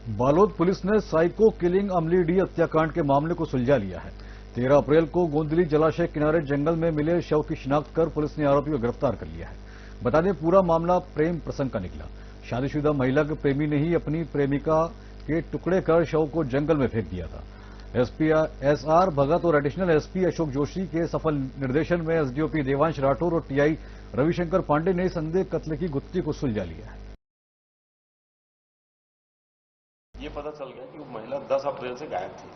Balod police ने psycho killing अमली D हत्याकांड के मामले को सुलझा लिया है। 13 अप्रैल को गोंदली जलाशय किनारे जंगल में मिले शव की शिनाख्त कर पुलिस ने आरोपी को गिरफ्तार कर लिया है। बता दें, पूरा मामला प्रेम प्रसंग का निकला। शादीशुदा महिला के प्रेमी ने ही अपनी प्रेमिका के टुकड़े कर शव को जंगल में फेंक दिया था। एसपी एसआर भगत और एडिशनल एसपी अशोक जोशी के सफल निर्देशन में एसडीओपी देवांश राठौर और टीआई रविशंकर पांडे ने संदेह कत्ल की गुत्थी को सुलझा लिया है। ये पता चल गया कि वो महिला 10 अप्रैल से गायब थी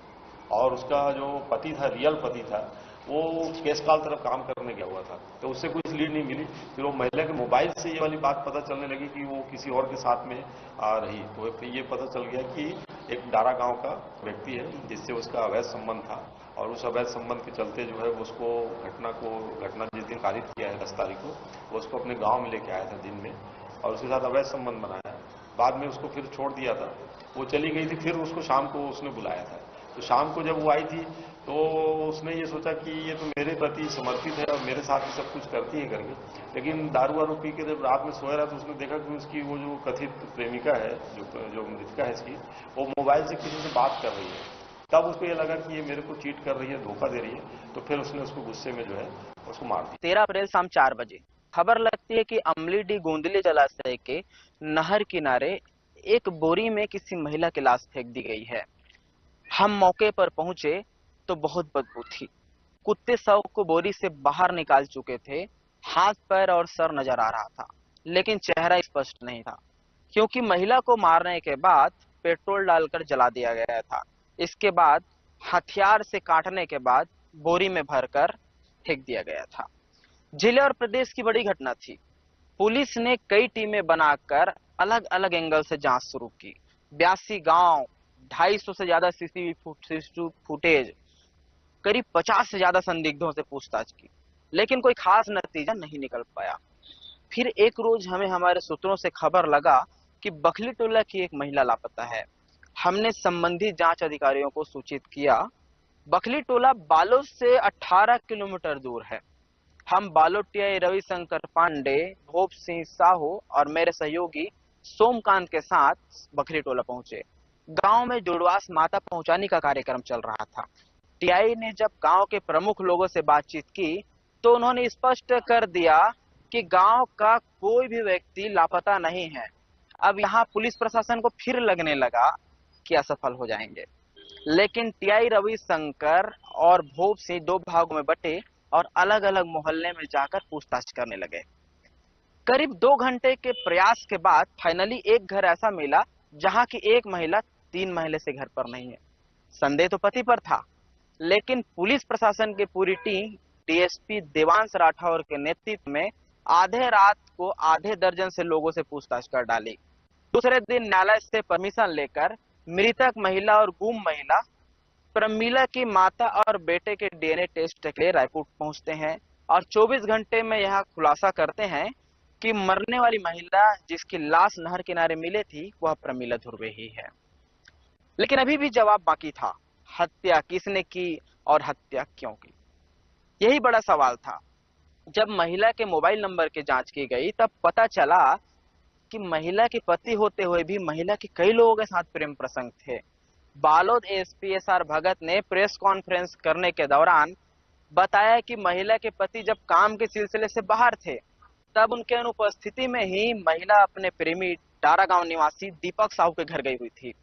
और उसका जो पति था, रियल पति था, वो केसकाल तरफ काम करने गया हुआ था, तो उससे कुछ लीड नहीं मिली। फिर वो महिला के मोबाइल से ये वाली बात पता चलने लगी कि वो किसी और के साथ में रही, तो फिर ये पता चल गया कि एक डारा गांव का व्यक्ति है जिससे उसका अवैध संबंध था और उस अवैध संबंध के चलते जो है उसको घटना जिस दिन कारित किया है 10 तारीख को, वो उसको अपने गाँव में लेके आया था दिन में और उसके साथ अवैध संबंध बनाया। बाद में उसको फिर छोड़ दिया था, वो चली गई थी। फिर उसको शाम को उसने बुलाया था, तो शाम को जब वो आई थी तो उसने ये सोचा कि ये तो मेरे प्रति समर्पित है और मेरे साथ ही सब कुछ करती है करके, लेकिन दारू वारू पी के जब रात में सोया रहा तो उसने देखा कि उसकी वो जो कथित प्रेमिका है, जो मृतका है इसकी, वो मोबाइल से किसी से बात कर रही है। तब उसको ये लगा कि ये मेरे को चीट कर रही है, धोखा दे रही है, तो फिर उसने उसको गुस्से में जो है उसको मार दिया। 13 अप्रैल शाम 4 बजे खबर लगती है कि अमलीडीह गोंदली जलाशय के नहर किनारे एक बोरी में किसी महिला की लाश फेंक दी गई है। हम मौके पर पहुंचे तो बहुत बदबू थी। कुत्ते शव को बोरी से बाहर निकाल चुके थे। हाथ, पैर और सर नजर आ रहा था, लेकिन चेहरा स्पष्ट नहीं था, क्योंकि महिला को मारने के बाद पेट्रोल डालकर जला दिया गया था। इसके बाद हथियार से काटने के बाद बोरी में भरकर फेंक दिया गया था। जिले और प्रदेश की बड़ी घटना थी। पुलिस ने कई टीमें बनाकर अलग अलग एंगल से जांच शुरू की। 82 गांव, 250 से ज्यादा सीसीटीवी फुटेज, करीब 50 से ज्यादा संदिग्धों से पूछताछ की, लेकिन कोई खास नतीजा नहीं निकल पाया। फिर एक रोज हमें हमारे सूत्रों से खबर लगा कि बखली टोला की एक महिला लापता है। हमने संबंधित जांच अधिकारियों को सूचित किया। बखली टोला बालोद से 18 किलोमीटर दूर है। हम बालोद टीआई रविशंकर पांडे, भोप सिंह साहू और मेरे सहयोगी सोमकांत के साथ बखरी टोला पहुंचे। गांव में जुड़वास माता पहुंचाने का कार्यक्रम चल रहा था। टीआई ने जब गांव के प्रमुख लोगों से बातचीत की तो उन्होंने स्पष्ट कर दिया कि गांव का कोई भी व्यक्ति लापता नहीं है। अब यहाँ पुलिस प्रशासन को फिर लगने लगा कि असफल हो जाएंगे, लेकिन टीआई रविशंकर और भोप सिंह 2 भागों में बटे और अलग अलग मोहल्ले में जाकर पूछताछ करने लगे। करीब 2 घंटे के प्रयास के बाद फाइनली एक घर ऐसा मिला जहां की एक महिला 3 महीने से घर पर नहीं है। संदेह तो पति पर था, लेकिन पुलिस प्रशासन की पूरी टीम डीएसपी देवांश राठौर के नेतृत्व में आधे रात को आधे दर्जन से लोगों से पूछताछ कर डाली। दूसरे दिन न्यायालय से परमिशन लेकर मृतक महिला और गुम महिला प्रमीला की माता और बेटे के डीएनए टेस्ट के लिए रायपुर पहुंचते हैं और 24 घंटे में यह खुलासा करते हैं कि मरने वाली महिला जिसकी लाश नहर किनारे मिली थी वह प्रमीला ध्रुवे ही है। लेकिन अभी भी जवाब बाकी था। हत्या किसने की और हत्या क्यों की, यही बड़ा सवाल था। जब महिला के मोबाइल नंबर की जांच की गई तब पता चला कि महिला के पति होते हुए भी महिला के कई लोगों के साथ प्रेम प्रसंग थे। बालोद एसपी एसआर भगत ने प्रेस कॉन्फ्रेंस करने के दौरान बताया कि महिला के पति जब काम के सिलसिले से बाहर थे तब उनके अनुपस्थिति में ही महिला अपने प्रेमी डारा गांव निवासी दीपक साहू के घर गई हुई थी।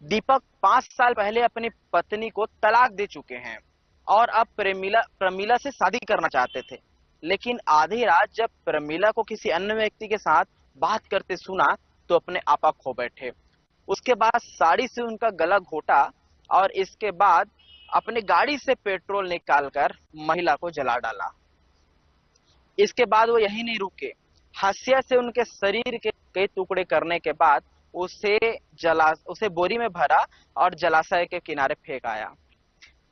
दीपक 5 साल पहले अपनी पत्नी को तलाक दे चुके हैं और अब प्रमीला से शादी करना चाहते थे, लेकिन आधी रात जब प्रमीला को किसी अन्य व्यक्ति के साथ बात करते सुना तो अपने आपा खो बैठे। उसके बाद साड़ी से उनका गला घोटा और इसके बाद अपनी गाड़ी से पेट्रोल निकालकर महिला को जला डाला। इसके बाद वो यही नहीं रुके, हाशिया से उनके शरीर के कई टुकड़े करने के बाद उसे बोरी में भरा और जलाशय के किनारे फेंक आया।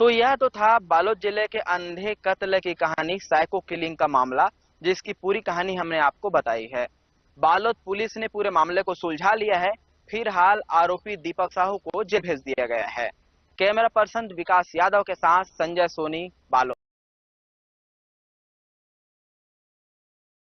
तो यह तो था बालोद जिले के अंधे कत्ल की कहानी, साइको किलिंग का मामला, जिसकी पूरी कहानी हमने आपको बताई है। बालोद पुलिस ने पूरे मामले को सुलझा लिया है। फिलहाल आरोपी दीपक साहू को जेल भेज दिया गया है। कैमरा पर्सन विकास यादव के साथ संजय सोनी, बालोद।